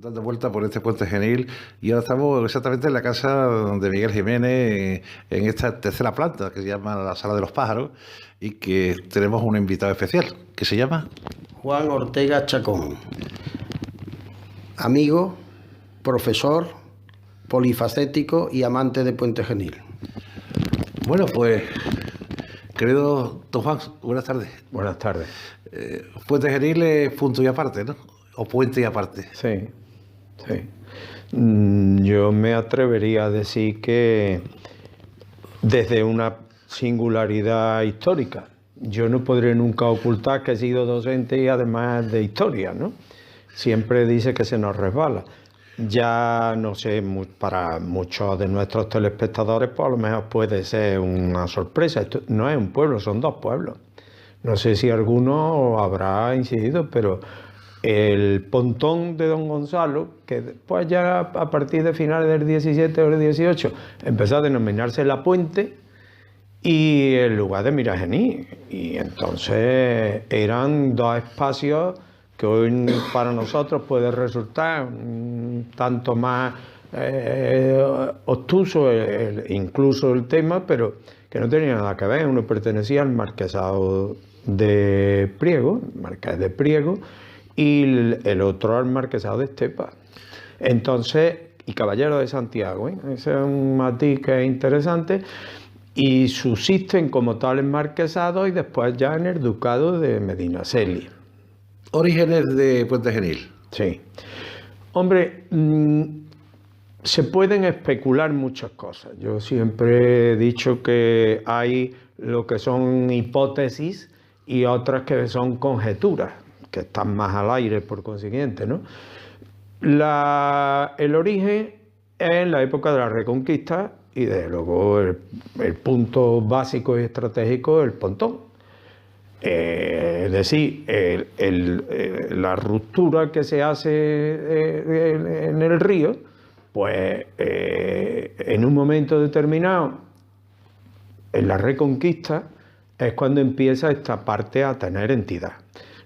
dando vuelta por este puente Genil y ahora estamos exactamente en la casa de Miguel Jiménez, en esta tercera planta que se llama la Sala de los Pájaros y que tenemos un invitado especial que se llama Juan Ortega Chacón, amigo, profesor, polifacético y amante de Puente Genil. Bueno, pues, querido don Juan, buenas tardes. Buenas tardes. Puente Genil es punto y aparte, ¿no? O puente y aparte. Sí, sí. Yo me atrevería a decir que desde una singularidad histórica. Yo no podré nunca ocultar que he sido docente y además de historia, ¿no? Siempre dice que se nos resbala. Ya no sé, para muchos de nuestros telespectadores, pues a lo mejor puede ser una sorpresa. Esto no es un pueblo, son dos pueblos. No sé si alguno habrá incidido, pero el pontón de Don Gonzalo, que después ya a partir de finales del 17 o del 18 empezó a denominarse La Puente y el lugar de Miragení. Y entonces eran dos espacios que hoy para nosotros puede resultar tanto más obtuso incluso el tema, pero que no tenía nada que ver. Uno pertenecía al marquesado de Priego, Marqués de Priego, y el otro al marquesado de Estepa. Entonces, y caballero de Santiago, ¿eh? Ese es un matiz que es interesante, y subsisten como tales marquesados y después ya en el ducado de Medinaceli. Orígenes de Puente Genil. Sí. Hombre, se pueden especular muchas cosas. Yo siempre he dicho que hay lo que son hipótesis y otras que son conjeturas, que están más al aire por consiguiente, ¿no? El origen es en la época de la Reconquista y desde luego el punto básico y estratégico es el pontón. Es decir, la ruptura que se hace en el río, pues en un momento determinado, en la Reconquista, es cuando empieza esta parte a tener entidad.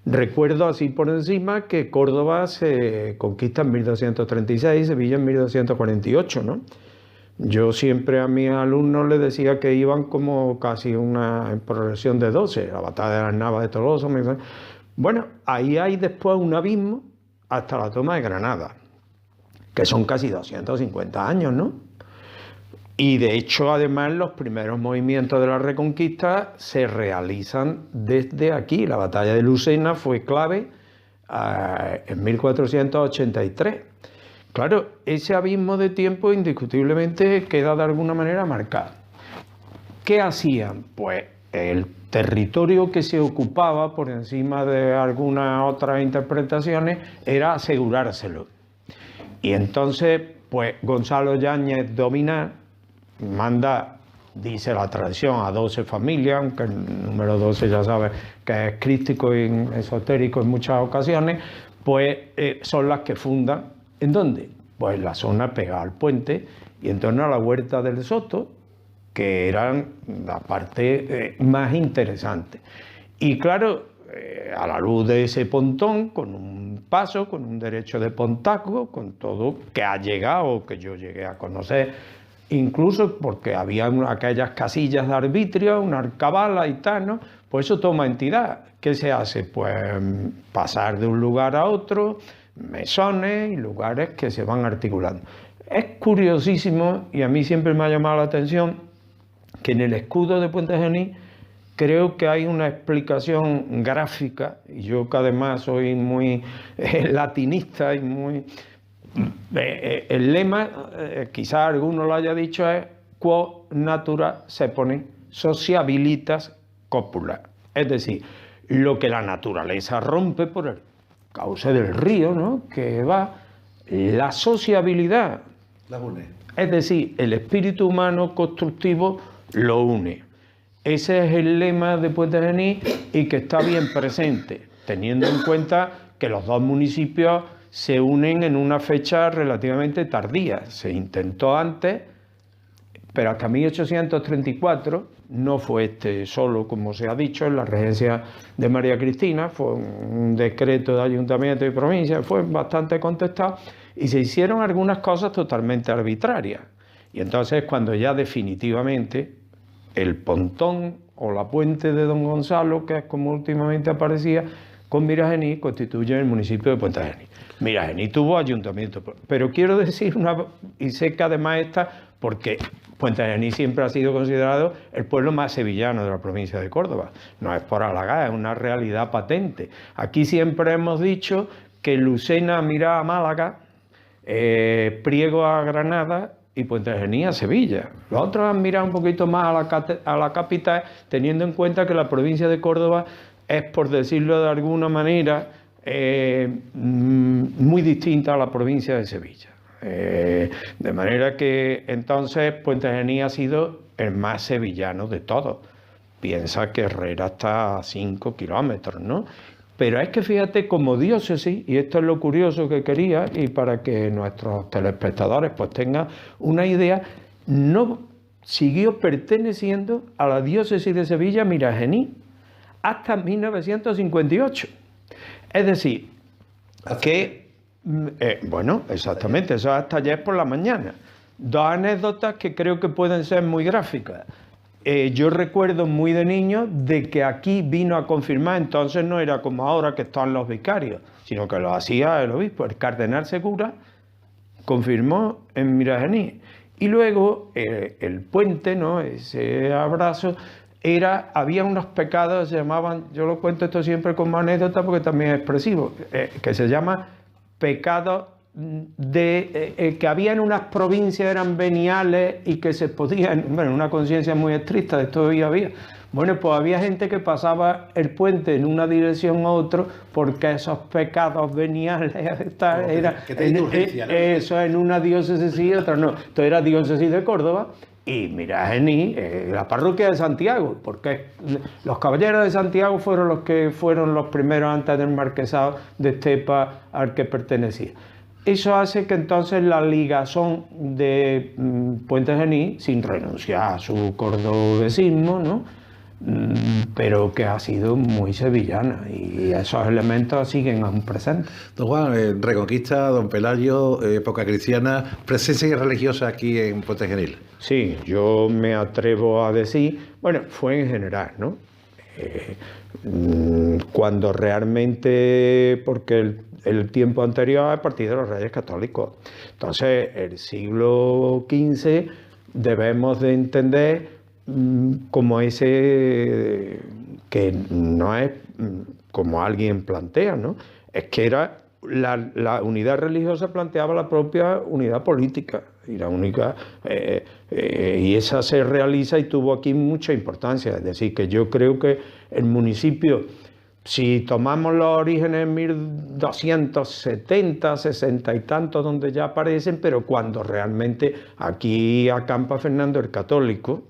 Recuerdo así por encima que Córdoba se conquista en 1236, Sevilla en 1248, ¿no? Yo siempre a mis alumnos les decía que iban como casi en progresión de 12, la batalla de las Navas de Tolosa. Bueno, ahí hay después un abismo hasta la toma de Granada, que son casi 250 años, ¿no? Y de hecho, además, los primeros movimientos de la Reconquista se realizan desde aquí. La batalla de Lucena fue clave en 1483. Claro, ese abismo de tiempo indiscutiblemente queda de alguna manera marcado. ¿Qué hacían? Pues el territorio que se ocupaba por encima de algunas otras interpretaciones era asegurárselo. Y entonces, pues Gonzalo Yáñez Dominar manda, dice la tradición, a 12 familias, aunque el número 12 ya sabe que es crístico y esotérico en muchas ocasiones, pues son las que fundan. ¿En dónde? Pues en la zona pegada al puente y en torno a la Huerta del Soto, que eran la parte más interesante. Y claro, a la luz de ese pontón, con un paso, con un derecho de pontaco, con todo que ha llegado, que yo llegué a conocer, incluso porque había aquellas casillas de arbitrio, una arcabala y tal, ¿no? Pues eso toma entidad. ¿Qué se hace? Pues pasar de un lugar a otro, mesones y lugares que se van articulando. Es curiosísimo, y a mí siempre me ha llamado la atención, que en el escudo de Puente Genil creo que hay una explicación gráfica, y yo que además soy muy latinista y muy... el lema, quizás alguno lo haya dicho, es quo natura seponet sociabilitas copula. Es decir, lo que la naturaleza rompe por el cauce del río, ¿no? Que va, la sociabilidad. La une. Es decir, el espíritu humano constructivo lo une. Ese es el lema de Puente Genil y que está bien presente, teniendo en cuenta que los dos municipios se unen en una fecha relativamente tardía. Se intentó antes, pero hasta 1834 no fue este solo, como se ha dicho, en la regencia de María Cristina, fue un decreto de ayuntamiento y provincia, fue bastante contestado, y se hicieron algunas cosas totalmente arbitrarias. Y entonces cuando ya definitivamente el pontón o la puente de Don Gonzalo, que es como últimamente aparecía, con Miragení, constituye el municipio de Puente Genil. Miragení tuvo ayuntamiento, pero quiero decir y sé que además porque Puente Genil siempre ha sido considerado el pueblo más sevillano de la provincia de Córdoba. No es por halagar, es una realidad patente. Aquí siempre hemos dicho que Lucena mira a Málaga, Priego a Granada y Puente Genil a Sevilla. Los otros han mirado un poquito más a la capital, teniendo en cuenta que la provincia de Córdoba es, por decirlo de alguna manera, muy distinta a la provincia de Sevilla. De manera que entonces Puente Genil ha sido el más sevillano de todos. Piensa que Herrera está a 5 kilómetros, ¿no? Pero es que fíjate, como diócesis, y esto es lo curioso que quería, y para que nuestros telespectadores pues tengan una idea, no siguió perteneciendo a la diócesis de Sevilla Miragení hasta 1958. Es decir, que, bueno, exactamente, eso hasta ayer por la mañana. Dos anécdotas que creo que pueden ser muy gráficas. Yo recuerdo muy de niño de que aquí vino a confirmar, entonces no era como ahora que están los vicarios, sino que lo hacía el obispo, el cardenal Segura, confirmó en Miragení. Y luego el puente, ¿no? Ese abrazo, había unos pecados, se llamaban, yo lo cuento esto siempre como anécdota porque también es expresivo, que se llama pecados que había en unas provincias, eran veniales y que se podían, bueno, una conciencia muy estricta de esto había. Bueno, pues había gente que pasaba el puente en una dirección a otra porque esos pecados veniales eso en una diócesis y otra no. Esto era diócesis de Córdoba y Miragení, la parroquia de Santiago, porque los caballeros de Santiago fueron los que fueron los primeros antes del marquesado de Estepa al que pertenecía. Eso hace que entonces la ligazón de Puente Genil, sin renunciar a su cordobesismo, ¿no? Pero que ha sido muy sevillana y esos elementos siguen aún presentes. Don Juan, Reconquista, Don Pelayo, época cristiana, presencia religiosa aquí en Puente Genil. Sí, yo me atrevo a decir, bueno, fue en general, ¿no? Cuando realmente, porque el tiempo anterior a partir de los Reyes Católicos. Entonces, el siglo XV debemos de entender como ese que no es como alguien plantea, ¿no? Es que era la unidad religiosa planteaba la propia unidad política y la única y esa se realiza y tuvo aquí mucha importancia. Es decir, que yo creo que el municipio, si tomamos los orígenes 1270, 60 y tantos donde ya aparecen, pero cuando realmente aquí acampa Fernando el Católico,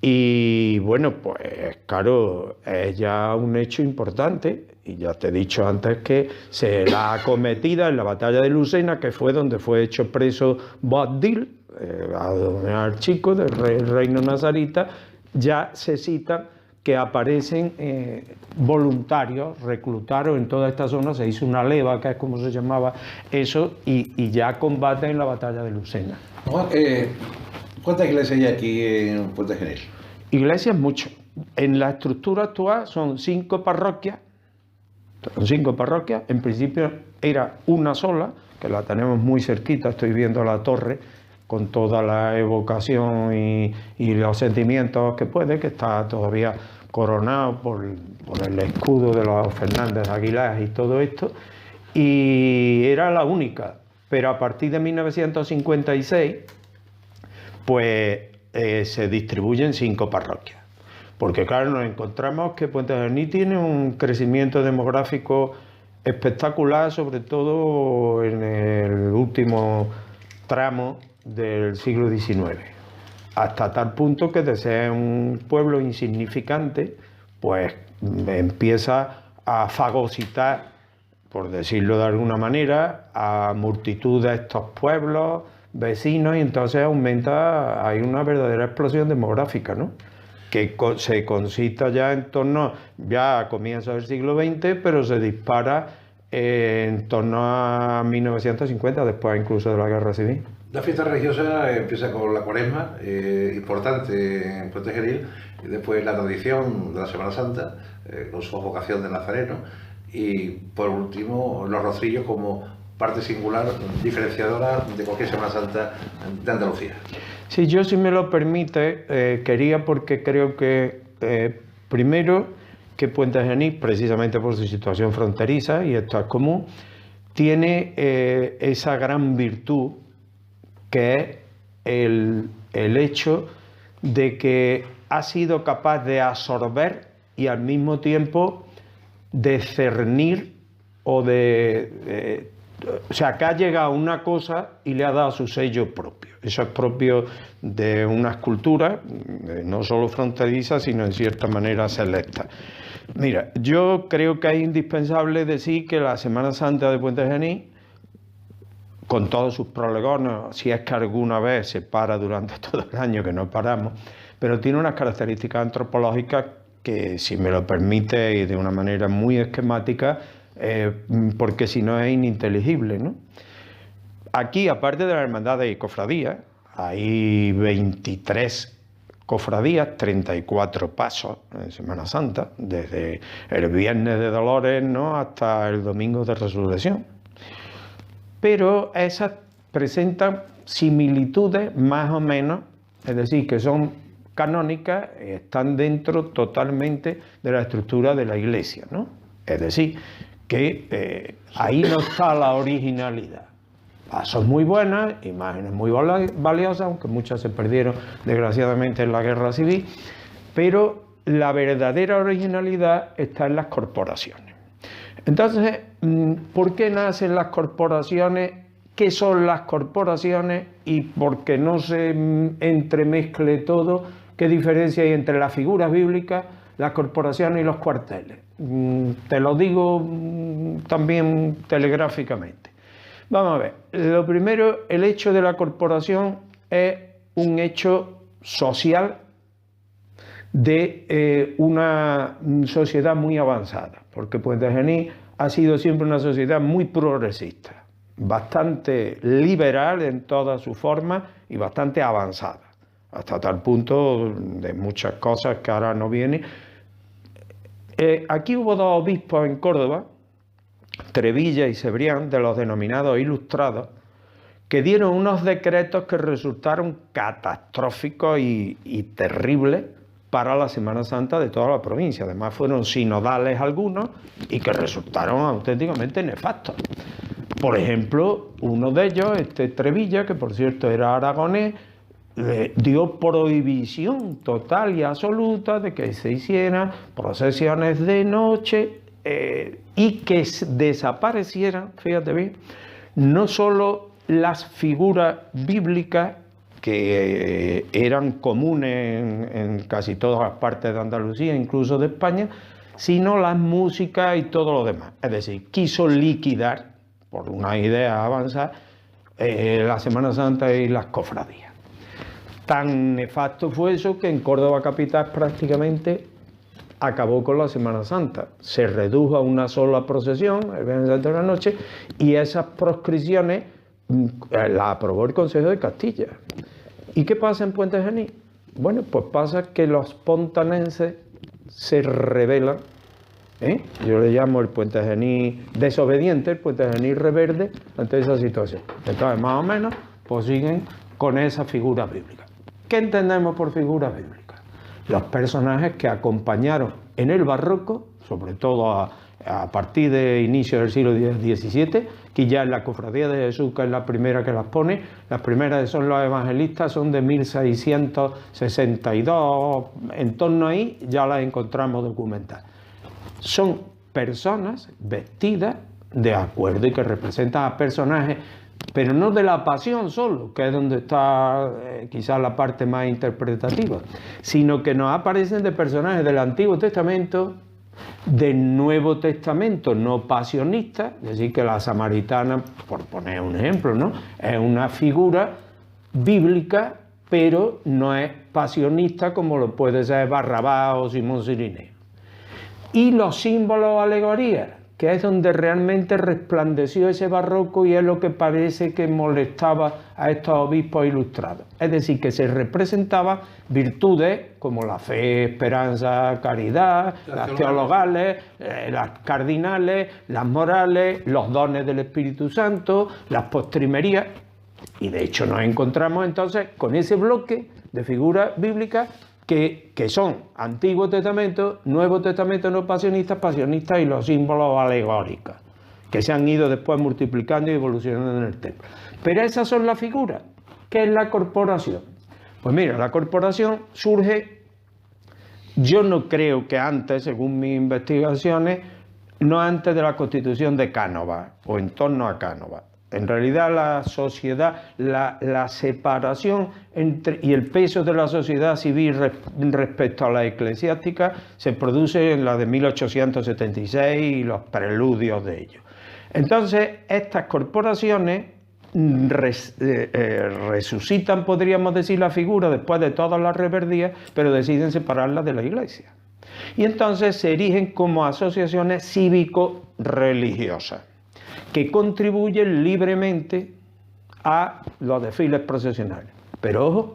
y bueno, pues claro, es ya un hecho importante, y ya te he dicho antes que la acometida en la batalla de Lucena, que fue donde fue hecho preso Boabdil, al chico del reino nazarita, ya se cita que aparecen voluntarios, reclutaron en toda esta zona, se hizo una leva, que es como se llamaba eso, y ya combaten en la batalla de Lucena. ¿Cuántas iglesias hay aquí en Puente Genil? Iglesias mucho. En la estructura actual son 5 parroquias. Son 5 parroquias. En principio era una sola, que la tenemos muy cerquita, estoy viendo la torre, con toda la evocación y los sentimientos que puede, que está todavía coronado por el escudo de los Fernández Aguilar y todo esto. Y era la única. Pero a partir de 1956... pues se distribuyen 5 parroquias. Porque claro, nos encontramos que Puente Genil tiene un crecimiento demográfico espectacular, sobre todo en el último tramo del siglo XIX. Hasta tal punto que de ser un pueblo insignificante, pues empieza a fagocitar, por decirlo de alguna manera, a multitud de estos pueblos vecinos, y entonces hay una verdadera explosión demográfica, ¿no? que se concita ya en torno, ya a comienzos del siglo XX, pero se dispara en torno a 1950, después incluso de la Guerra Civil. La fiesta religiosa empieza con la Cuaresma, importante en Puente Genil, y después la tradición de la Semana Santa, con su vocación de nazareno, y por último los rostrillos como parte singular, diferenciadora de cualquier Semana Santa de Andalucía. Sí, yo, si me lo permite, quería, porque creo que primero que Puente Genil, precisamente por su situación fronteriza, y esto es común, tiene esa gran virtud que es el hecho de que ha sido capaz de absorber y al mismo tiempo de cernir o o sea, que ha llegado a una cosa y le ha dado su sello propio. Eso es propio de una escultura, no solo fronteriza, sino en cierta manera selecta. Mira, yo creo que es indispensable decir que la Semana Santa de Puente Genil, con todos sus prolegones, si es que alguna vez se para durante todo el año, que no paramos, pero tiene unas características antropológicas que, si me lo permite, y de una manera muy esquemática, porque si no es ininteligible, ¿no? Aquí, aparte de la hermandad y cofradías, hay 23 cofradías, 34 pasos en Semana Santa, desde el Viernes de Dolores, ¿no?, hasta el Domingo de Resurrección. Pero esas presentan similitudes más o menos, es decir, que son canónicas, están dentro totalmente de la estructura de la Iglesia, ¿no? Es decir, que ahí no está la originalidad. Pasos muy buenas, imágenes muy valiosas, aunque muchas se perdieron desgraciadamente en la Guerra Civil, pero la verdadera originalidad está en las corporaciones. Entonces, ¿por qué nacen las corporaciones? ¿Qué son las corporaciones? Y por qué no se entremezcle todo, ¿qué diferencia hay entre las figuras bíblicas, las corporaciones y los cuarteles? Te lo digo también telegráficamente. Vamos a ver, lo primero, el hecho de la corporación es un hecho social de una sociedad muy avanzada, porque Puente Genil ha sido siempre una sociedad muy progresista, bastante liberal en todas sus formas y bastante avanzada, hasta tal punto de muchas cosas que ahora no vienen. Aquí hubo dos obispos en Córdoba, Trevilla y Cebrián, de los denominados ilustrados, que dieron unos decretos que resultaron catastróficos y terribles para la Semana Santa de toda la provincia. Además fueron sinodales algunos y que resultaron auténticamente nefastos. Por ejemplo, uno de ellos, Trevilla, que por cierto era aragonés, dio prohibición total y absoluta de que se hicieran procesiones de noche y que desaparecieran, fíjate bien, no solo las figuras bíblicas que eran comunes en casi todas las partes de Andalucía, incluso de España, sino las músicas y todo lo demás. Es decir, quiso liquidar, por una idea avanzada, la Semana Santa y las cofradías. Tan nefasto fue eso que en Córdoba capital prácticamente acabó con la Semana Santa. Se redujo a una sola procesión, el Viernes Santo de la Noche, y esas proscripciones las aprobó el Consejo de Castilla. ¿Y qué pasa en Puente Genil? Bueno, pues pasa que los pontanenses se rebelan, yo le llamo el Puente Genil desobediente, el Puente Genil rebelde ante esa situación. Entonces, más o menos, pues siguen con esa figura bíblica. ¿Qué entendemos por figura bíblica? Los personajes que acompañaron en el barroco, sobre todo a partir de inicio del siglo XVII, que ya en la Cofradía de Jesús, que es la primera que las pone, las primeras son los evangelistas, son de 1662, en torno ahí ya las encontramos documentadas. Son personas vestidas de acuerdo y que representan a personajes, pero no de la pasión solo, que es donde está quizás la parte más interpretativa, sino que nos aparecen de personajes del Antiguo Testamento, del Nuevo Testamento no pasionista, es decir, que la samaritana, por poner un ejemplo, ¿no?, es una figura bíblica pero no es pasionista como lo puede ser Barrabás o Simón Cirineo. Y los símbolos, alegorías, que es donde realmente resplandeció ese barroco y es lo que parece que molestaba a estos obispos ilustrados. Es decir, que se representaban virtudes como la fe, esperanza, caridad, las teologales, las cardinales, las morales, los dones del Espíritu Santo, las postrimerías. Y de hecho nos encontramos entonces con ese bloque de figuras bíblicas que son Antiguo Testamento, Nuevo Testamento no pasionistas, pasionistas y los símbolos alegóricos, que se han ido después multiplicando y evolucionando en el templo. Pero esas son las figuras. ¿Qué es la corporación? Pues mira, la corporación surge, yo no creo que antes, según mis investigaciones, no antes de la Constitución de Cánovas o en torno a Cánovas. En realidad la sociedad, la separación y el peso de la sociedad civil respecto a la eclesiástica se produce en la de 1876 y los preludios de ello. Entonces, estas corporaciones resucitan, podríamos decir, la figura después de todas las reverdías, pero deciden separarla de la Iglesia. Y entonces se erigen como asociaciones cívico-religiosas, que contribuyen libremente a los desfiles procesionales. Pero ojo,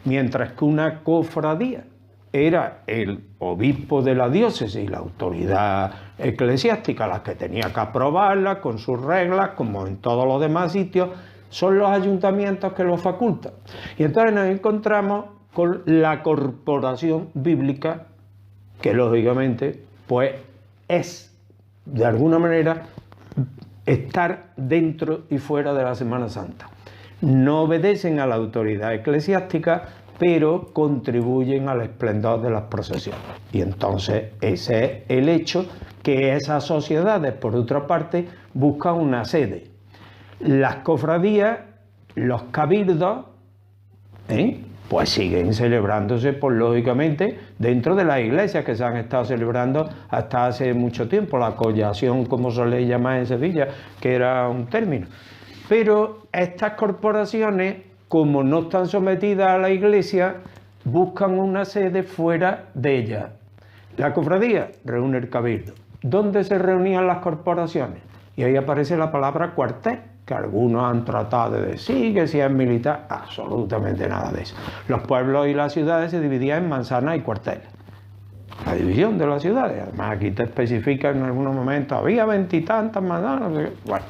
mientras que una cofradía era el obispo de la diócesis y la autoridad eclesiástica la que tenía que aprobarla con sus reglas, como en todos los demás sitios, son los ayuntamientos que lo facultan. Y entonces nos encontramos con la corporación bíblica, que lógicamente pues es de alguna manera estar dentro y fuera de la Semana Santa. No obedecen a la autoridad eclesiástica, pero contribuyen al esplendor de las procesiones. Y entonces ese es el hecho, que esas sociedades, por otra parte, buscan una sede. Las cofradías, los cabildos, pues siguen celebrándose, pues lógicamente, dentro de las iglesias que se han estado celebrando hasta hace mucho tiempo, la collación, como se le llama en Sevilla, que era un término. Pero estas corporaciones, como no están sometidas a la iglesia, buscan una sede fuera de ella. La cofradía reúne el cabildo. ¿Dónde se reunían las corporaciones? Y ahí aparece la palabra cuartel, que algunos han tratado de decir que si es militar, absolutamente nada de eso. Los pueblos y las ciudades se dividían en manzanas y cuarteles. La división de las ciudades, además aquí te especifica en algunos momentos, había 20 y tantas manzanas, bueno,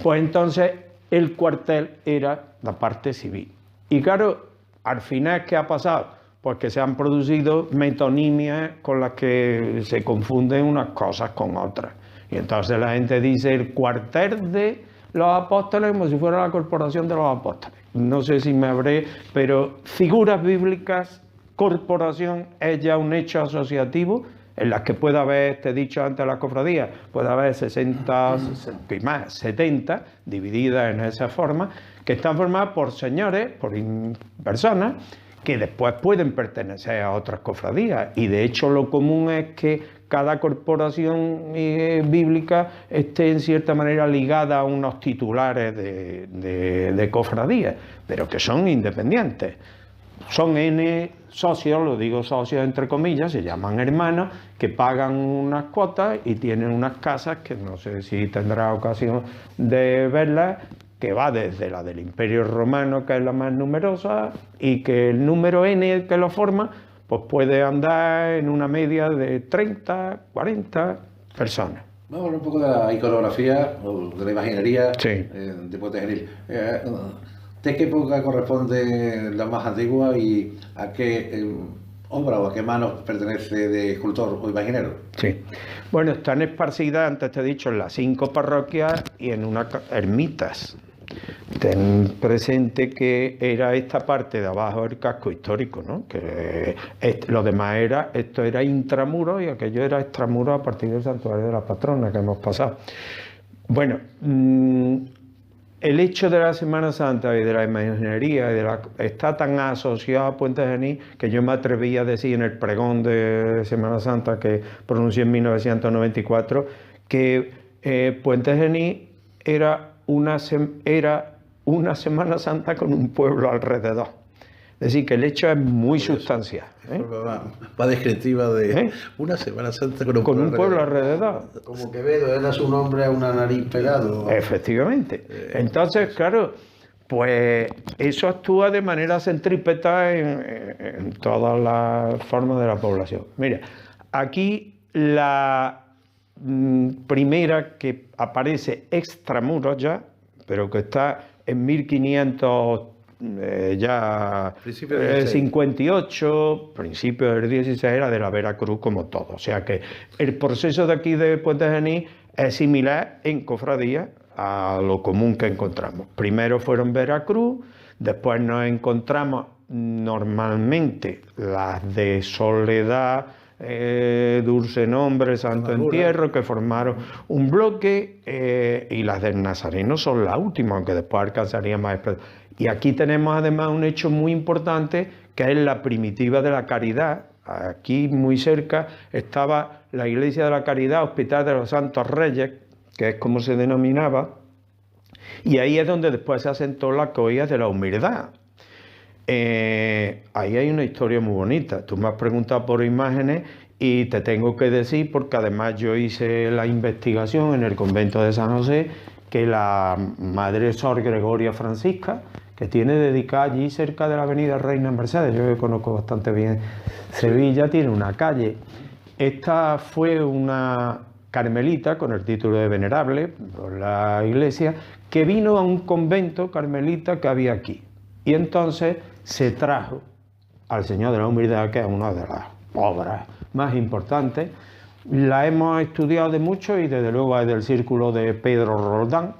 pues entonces el cuartel era la parte civil. Y claro, al final, ¿qué ha pasado? Pues que se han producido metonimias con las que se confunden unas cosas con otras. Y entonces la gente dice el cuartel de los apóstoles como si fuera la corporación de los apóstoles. No sé si me habré, pero figuras bíblicas, corporación es ya un hecho asociativo en las que puede haber, te he dicho antes, la cofradía, puede haber 60 y más, 70, divididas en esa forma, que están formadas por señores, por personas, que después pueden pertenecer a otras cofradías. Y de hecho lo común es que cada corporación bíblica esté en cierta manera ligada a unos titulares de cofradías, pero que son independientes. Son N socios, lo digo socios entre comillas, se llaman hermanos, que pagan unas cuotas y tienen unas casas que no sé si tendrá ocasión de verlas, que va desde la del Imperio Romano, que es la más numerosa, y que el número N que lo forma, pues puede andar en una media de 30, 40 personas. Vamos a hablar un poco de la iconografía, o de la imaginería, sí, de Puente Genil. ¿De qué época corresponde la más antigua y a qué obra o a qué manos pertenece de escultor o imaginero? Sí. Bueno, están esparcidas, antes te he dicho, en las 5 parroquias y en unas ermitas. Ten presente que era esta parte de abajo el casco histórico, ¿no? Que lo demás esto era intramuro y aquello era extramuro a partir del santuario de la patrona que hemos pasado. Bueno, el hecho de la Semana Santa y de la imaginería está tan asociado a Puente Genil que yo me atreví a decir en el pregón de Semana Santa que pronuncié en 1994 que Puente Genil era una Semana Santa con un pueblo alrededor. Es decir, que el hecho es muy sustancial. Más descriptiva de una Semana Santa con un pueblo alrededor. Como Quevedo era su nombre a una nariz pegado. Efectivamente. Entonces, claro, pues eso actúa de manera centrípeta en todas las formas de la población. Mira, aquí la primera que aparece extramuros ya, pero que está en 1500 ya 58, principios del 16, era de la Veracruz como todo. O sea que el proceso de aquí de Puente Genil es similar en cofradía a lo común que encontramos. Primero fueron Veracruz, después nos encontramos normalmente las de Soledad, Dulce Nombre, Santo Entierro, que formaron un bloque, y las del Nazareno son las últimas, aunque después alcanzarían más. Y aquí tenemos además un hecho muy importante, que es la primitiva de la Caridad. Aquí muy cerca estaba la Iglesia de la Caridad, Hospital de los Santos Reyes, que es como se denominaba, y ahí es donde después se asentó la Colla de la Humildad. Ahí hay una historia muy bonita. Tú me has preguntado por imágenes y te tengo que decir, porque además yo hice la investigación en el convento de San José, que la Madre Sor Gregoria Francisca, que tiene dedicada allí cerca de la avenida Reina Mercedes, yo que conozco bastante bien Sevilla, tiene una calle. Esta fue una carmelita con el título de venerable por la iglesia, que vino a un convento carmelita que había aquí. Y entonces se trajo al Señor de la Humildad, que es una de las obras más importantes. La hemos estudiado de mucho y desde luego es del círculo de Pedro Roldán.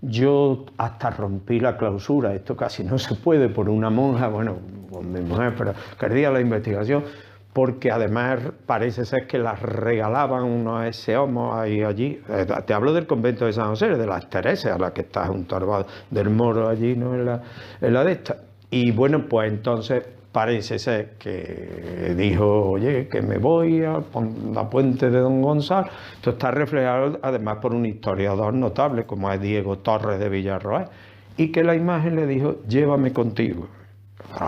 Yo hasta rompí la clausura, esto casi no se puede por una monja, bueno, con mi mujer, pero quería la investigación, porque además parece ser que las regalaban unos ese homos ahí allí. Te hablo del convento de San José, de las Teresas, a la que está junto al del Moro allí, ¿no? En la de esta. Y bueno, pues entonces parece ser que dijo, oye, que me voy a la puente de Don Gonzalo. Esto está reflejado además por un historiador notable, como es Diego Torres de Villarroel, y que la imagen le dijo, llévame contigo.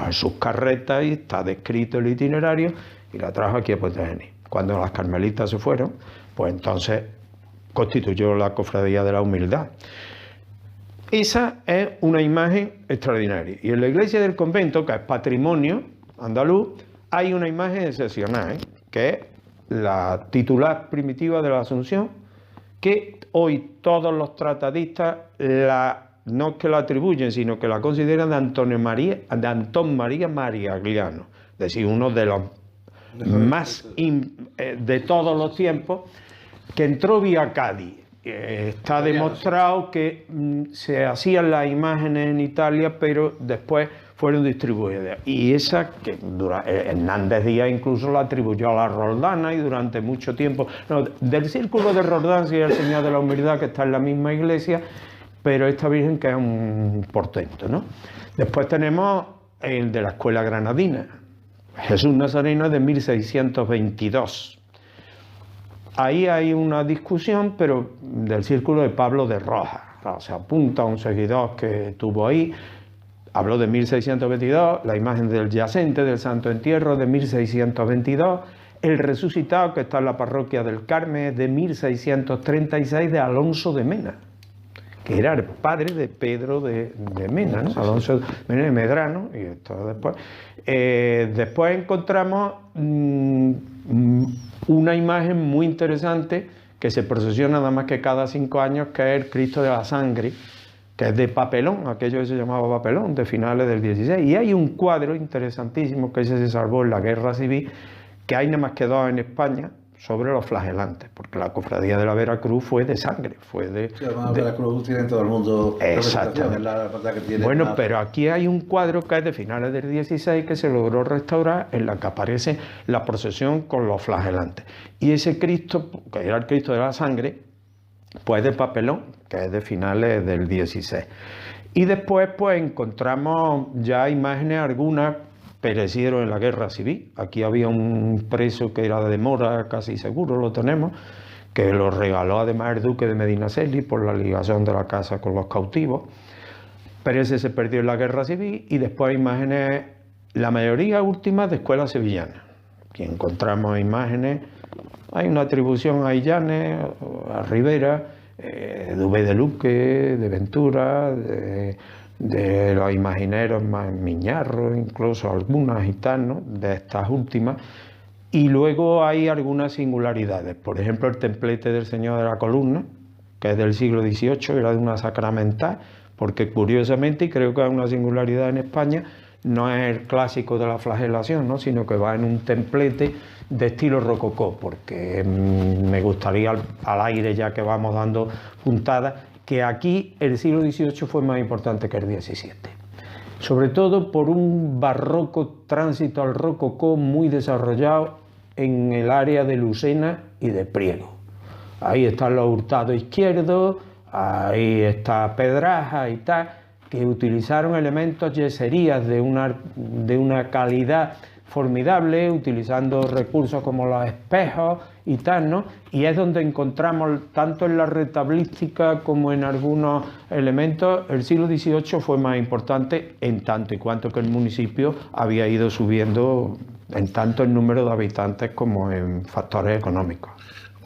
En sus carretas, y está descrito el itinerario, y la trajo aquí a Puente Genil. Cuando las carmelitas se fueron, pues entonces constituyó la Cofradía de la Humildad. Esa es una imagen extraordinaria. Y en la iglesia del convento, que es patrimonio andaluz, hay una imagen excepcional, que es la titular primitiva de la Asunción, que hoy todos los tratadistas no es que la atribuyen, sino que la consideran de Antón María Mariagliano, es decir, uno de los más de todos los tiempos, que entró vía Cádiz. Está demostrado que se hacían las imágenes en Italia, pero después fueron distribuidas. Y esa, que Hernández Díaz incluso la atribuyó a la Roldana, y durante mucho tiempo, del círculo de Roldán sí el Señor de la Humildad, que está en la misma iglesia, pero esta Virgen que es un portento, ¿no? Después tenemos el de la Escuela Granadina, Jesús Nazareno, de 1622. Ahí hay una discusión, pero del círculo de Pablo de Rojas. Se apunta a un seguidor que tuvo ahí. Habló de 1622, la imagen del yacente del Santo Entierro de 1622, el resucitado que está en la parroquia del Carmen de 1636 de Alonso de Mena, que era el padre de Pedro de Mena, ¿no? Alonso de Mena de Medrano, y esto después. Después encontramos una imagen muy interesante que se procesiona nada más que cada 5 años, que es el Cristo de la Sangre, que es de papelón, aquello que se llamaba papelón, de finales del 16. Y hay un cuadro interesantísimo que ese se salvó en la Guerra Civil, que hay nada más que 2 en España, sobre los flagelantes, porque la cofradía de la Veracruz fue de sangre, fue de... Sí, además Veracruz tiene en todo el mundo... Exactamente. La verdad que tiene bueno, pero aquí hay un cuadro que es de finales del 16 que se logró restaurar, en la que aparece la procesión con los flagelantes. Y ese Cristo, que era el Cristo de la Sangre, pues de papelón, que es de finales del 16. Y después pues encontramos ya imágenes algunas perecieron en la Guerra Civil. Aquí había un preso que era de Mora, casi seguro lo tenemos, que lo regaló además el duque de Medinaceli por la ligación de la casa con los cautivos. Pero ese se perdió en la Guerra Civil. Y después imágenes la mayoría últimas de escuelas sevillanas. Aquí encontramos imágenes, hay una atribución a Illanes, a Rivera, de V. de Luque, de Ventura, de los imagineros más Miñarro, incluso algunas y tal, ¿no?, de estas últimas. Y luego hay algunas singularidades, por ejemplo el templete del Señor de la Columna, que es del siglo XVIII, era de una sacramental, porque curiosamente, y creo que es una singularidad en España, no es el clásico de la flagelación, ¿no?, sino que va en un templete de estilo rococó, porque me gustaría al aire, ya que vamos dando puntadas, que aquí el siglo XVIII fue más importante que el XVII. Sobre todo por un barroco tránsito al rococó muy desarrollado en el área de Lucena y de Priego. Ahí están los hurtados izquierdos, ahí está Pedraja y tal, que utilizaron elementos yeserías de una calidad formidable, utilizando recursos como los espejos y tal, ¿no? Y es donde encontramos, tanto en la retablística como en algunos elementos, el siglo XVIII fue más importante, en tanto y cuanto que el municipio había ido subiendo en tanto el número de habitantes como en factores económicos.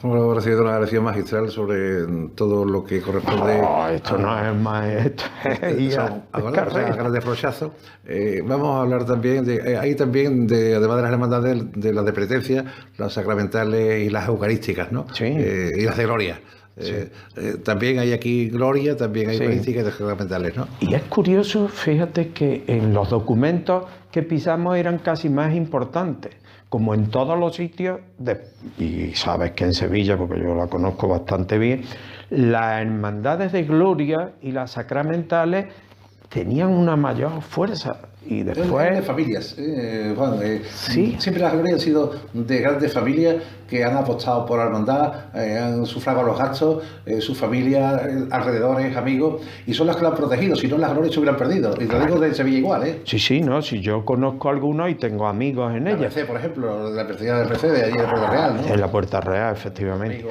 Hemos recibido una lección magistral sobre todo lo que corresponde. Esto no es más. Esto es grandes flochazos. Vamos a hablar también hay también, además de las hermandades, de las de pretencia, las sacramentales y las eucarísticas, ¿no? Sí. Y las de gloria. Sí. También hay aquí gloria, también hay eucarísticas y sacramentales, ¿no? Y es curioso, fíjate que en los documentos que pisamos eran casi más importantes. Como en todos los sitios, y sabes que en Sevilla, porque yo la conozco bastante bien, las hermandades de gloria y las sacramentales tenían una mayor fuerza. Y después... Grandes familias, Juan. Sí. Siempre las glorias han sido de grandes familias que han apostado por la hermandad, han sufragado los gastos, su familia, alrededores, amigos, y son las que la han protegido. Si no, las glorias se hubieran perdido. Y te digo de Sevilla igual, ¿eh? Sí, no, si yo conozco algunos y tengo amigos en ellas. RC, por ejemplo, la perseguida del RC de allí en Puerta Real, ¿no? En la Puerta Real, efectivamente.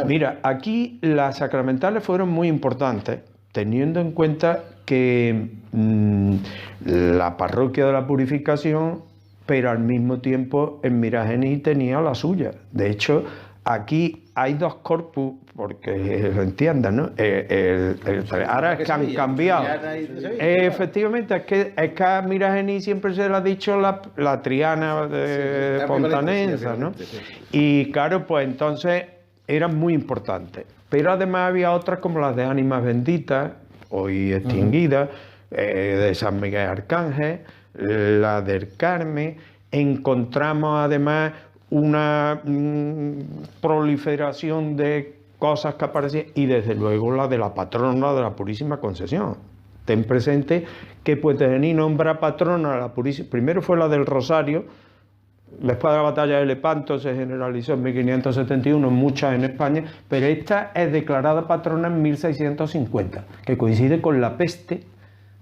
Mira, aquí las sacramentales fueron muy importantes, teniendo en cuenta que la parroquia de la Purificación, pero al mismo tiempo en Miragení tenía la suya. De hecho, aquí hay dos corpus, porque lo entiendan, ¿no? Ahora es que han cambiado. Efectivamente, es que a Miragení siempre se le ha dicho la Triana de Fontanensa, ¿no? Y claro, pues entonces eran muy importantes. Pero además había otras como las de Ánimas Benditas, hoy extinguidas, de San Miguel Arcángel, la del Carmen. Encontramos además una proliferación de cosas que aparecían, y desde luego la de la patrona de la Purísima Concepción. Ten presente que Puetejení nombra patrona a la Purísima. Primero fue la del Rosario, después de la batalla de Lepanto se generalizó en 1571, muchas en España, pero esta es declarada patrona en 1650, que coincide con la peste,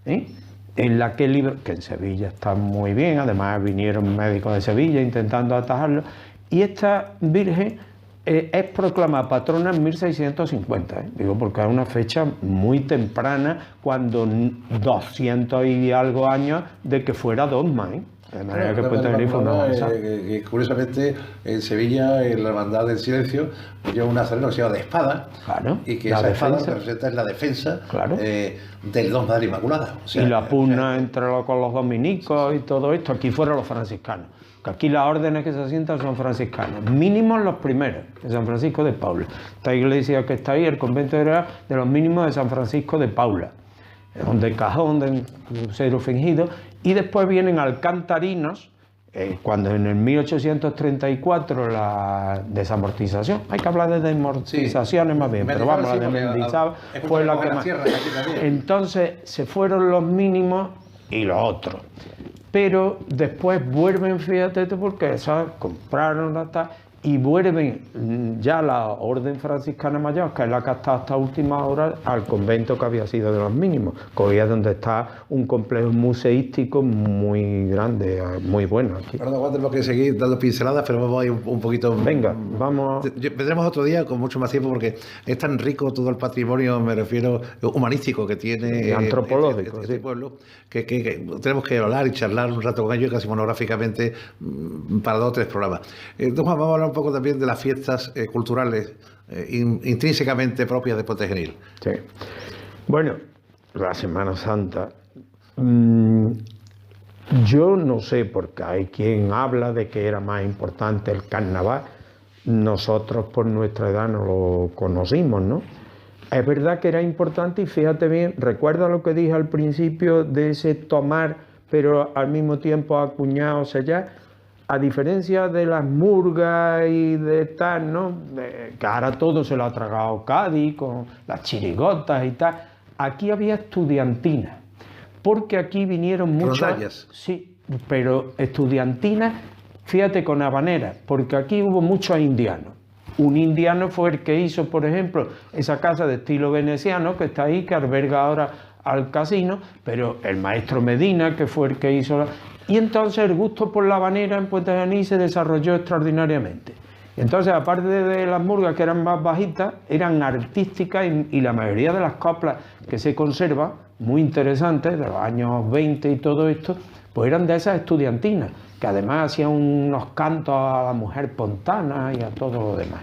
en la que en Sevilla está muy bien, además vinieron médicos de Sevilla intentando atajarlo, y esta Virgen es proclamada patrona en 1650, digo porque es una fecha muy temprana, cuando 200 y algo años de que fuera dogma, de manera que Puetejení fue una curiosamente, en Sevilla, en la Hermandad del Silencio, lleva un nazareno que se llama de espada, claro, y que esa espada representa es la defensa, claro, del dogma de la Inmaculada. O sea, y la pugna con los dominicos y todo esto. Aquí fueron los franciscanos, que aquí las órdenes que se asientan son franciscanos, mínimos los primeros, de San Francisco de Paula. Esta iglesia que está ahí, el convento era de los mínimos de San Francisco de Paula, de cajón, de crucero fingido. Y después vienen alcantarinos, cuando en el 1834 la desamortización, hay que hablar de desamortizaciones más bien, pero vamos, la de Mendizábal fue la que más. Entonces se fueron los mínimos y los otros. Pero después vuelven, fíjate tú, porque ¿sabes? Compraron la tal, y vuelven ya la orden franciscana mayor, que es la que ha estado hasta última hora, al convento que había sido de los mínimos, que hoy es donde está un complejo museístico muy grande, muy bueno aquí. Perdón, Juan, tenemos que seguir dando pinceladas, pero vamos a ir un poquito... Venga, vamos... Vendremos otro día con mucho más tiempo, porque es tan rico todo el patrimonio, me refiero, humanístico que tiene antropológico, este pueblo, que tenemos que hablar y charlar un rato con ellos, casi monográficamente, para 2 o 3 programas. Entonces, Juan, vamos a hablar un poco también de las fiestas culturales intrínsecamente propias de Puente Genil. Sí. Bueno, la Semana Santa, yo no sé, porque hay quien habla de que era más importante el carnaval. Nosotros por nuestra edad no lo conocimos, ¿no? Es verdad que era importante, y fíjate bien, recuerda lo que dije al principio de ese tomar, pero al mismo tiempo acuñado, sellar. A diferencia de las murgas y de tal, ¿no? Que ahora todo se lo ha tragado Cádiz con las chirigotas y tal. Aquí había estudiantinas, porque aquí vinieron muchas... Rondallas. Sí, pero estudiantinas, fíjate, con habaneras, porque aquí hubo muchos indianos. Un indiano fue el que hizo, por ejemplo, esa casa de estilo veneciano que está ahí, que alberga ahora al casino, pero el maestro Medina, que fue el que hizo... Y entonces el gusto por la habanera en Puente Genil se desarrolló extraordinariamente. Y entonces, aparte de las murgas, que eran más bajitas, eran artísticas, y la mayoría de las coplas que se conservan, muy interesantes, de los años 20 y todo esto, pues eran de esas estudiantinas, que además hacían unos cantos a la mujer pontana y a todo lo demás.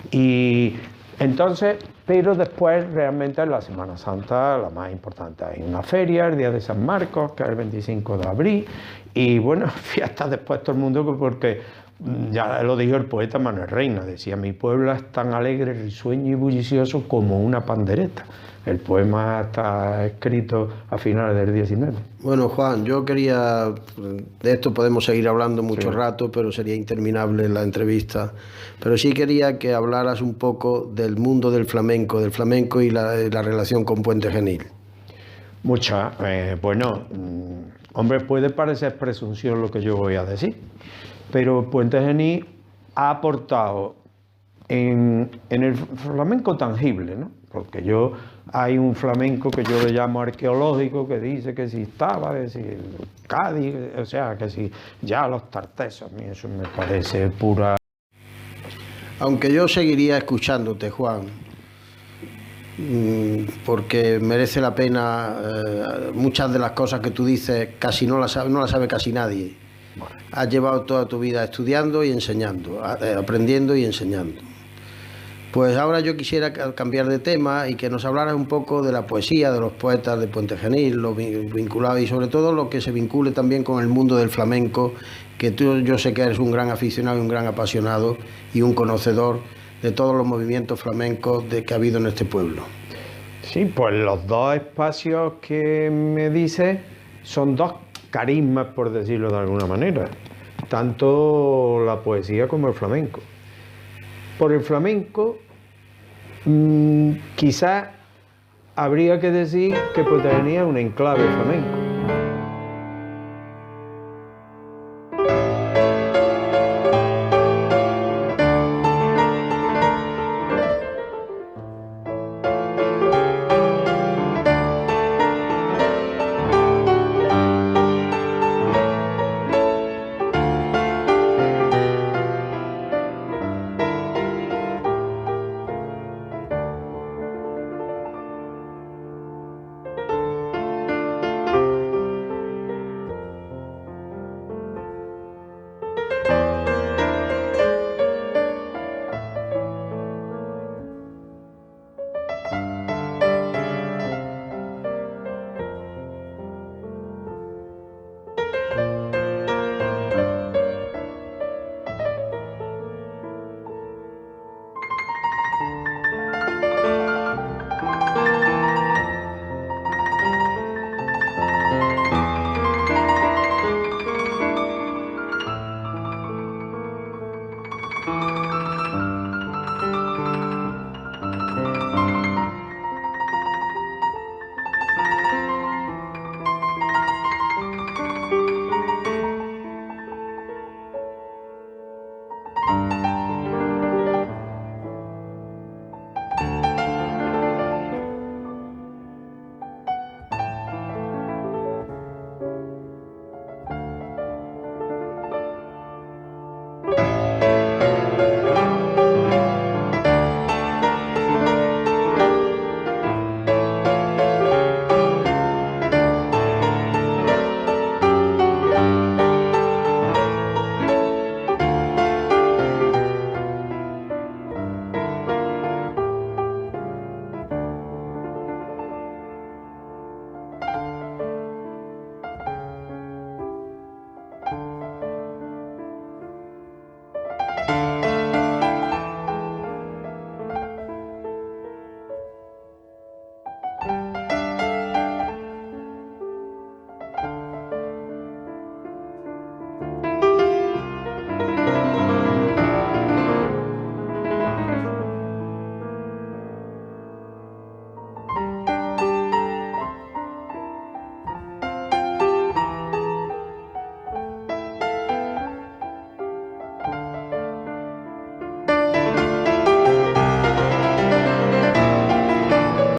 Y entonces, pero después realmente en la Semana Santa la más importante, hay una feria, el Día de San Marcos, que es el 25 de abril, y bueno, fiestas después todo el mundo, porque ya lo dijo el poeta Manuel Reina, decía: mi pueblo es tan alegre, risueño y bullicioso como una pandereta. El poema está escrito a finales del 19. Bueno, Juan, yo quería, de esto podemos seguir hablando mucho rato, pero sería interminable la entrevista, pero sí quería que hablaras un poco del mundo del flamenco y la relación con Puente Genil. Mucha, bueno, hombre, puede parecer presunción lo que yo voy a decir, pero Puente Genil ha aportado en el flamenco tangible, ¿no? Porque hay un flamenco que yo le llamo arqueológico, que dice que si estaba, que si Cádiz, o sea, que si ya los tartesos, a mí eso me parece pura... Aunque yo seguiría escuchándote, Juan, porque merece la pena. Muchas de las cosas que tú dices casi no las sabe casi nadie. Has llevado toda tu vida estudiando y enseñando, aprendiendo y enseñando. Pues ahora yo quisiera cambiar de tema y que nos hablaras un poco de la poesía, de los poetas de Puente Genil, lo vinculado, y sobre todo lo que se vincule también con el mundo del flamenco, que yo sé que eres un gran aficionado y un gran apasionado y un conocedor de todos los movimientos flamencos que ha habido en este pueblo. Sí, pues los 2 espacios que me dices son 2 carismas, por decirlo de alguna manera, tanto la poesía como el flamenco. Por el flamenco, quizás habría que decir que Puente Genil es un enclave flamenco.